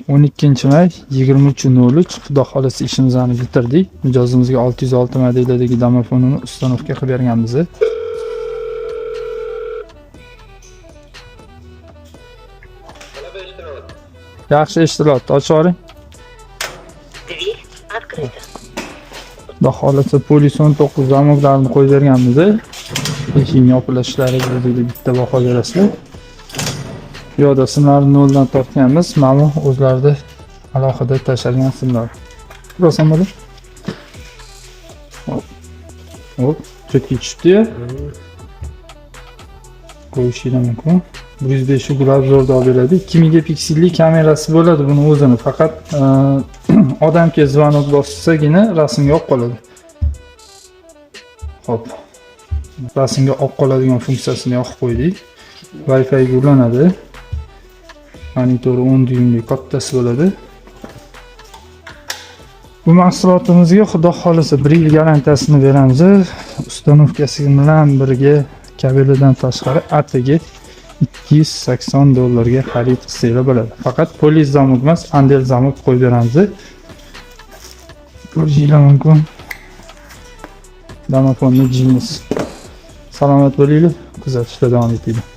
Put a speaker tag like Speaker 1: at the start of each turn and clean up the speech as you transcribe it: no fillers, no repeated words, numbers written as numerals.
Speaker 1: 12-may 23:03 Xudo xolisi ishimizni bitirdik. Mijozimizga 606 modeldagi domofonini ustanovka qilib berganmiz. Yaxshi eshitilyapti. Ochib oling.
Speaker 2: Dверь открыта.
Speaker 1: Xudo xolisi polis 19 zamoklarini qo'yib berganmiz. Eshikning yopilishlari bitta baho berasizlar. Piyoda simlarni noldan tortganmiz. Mana o'zlarida alohida tashalgan simlar. Ko'rasan bo'lar. Hop, cho'tki tushdi. Qo'yishinglar mumkin. 105 gradusda beradi. 2 megapikselli kamerasi bo'ladi buni o'zini. Faqat odamga zvonok bossagina rasmga olib qoladi. Hop. Rasmga olib qoladigan funksiyasini yoqib qo'ydik. Wi-Fi ga ulanadi. Monitor 10 dyuymlik kattasi bo'ladi. Bu mahsulotimizga xudo xolisa 1 yil garantiyasini beramiz. Ustanovkasi bilan birga kabelidan tashqari atiga $280 ga xarid qilsanglar bo'ladi. Faqat polis zamok emas, andel zamok qo'yib beramiz. Ko'rishinglar mumkin. Domofonni jimiz. Salomat bo'linglar, kuzatishda davom etinglar.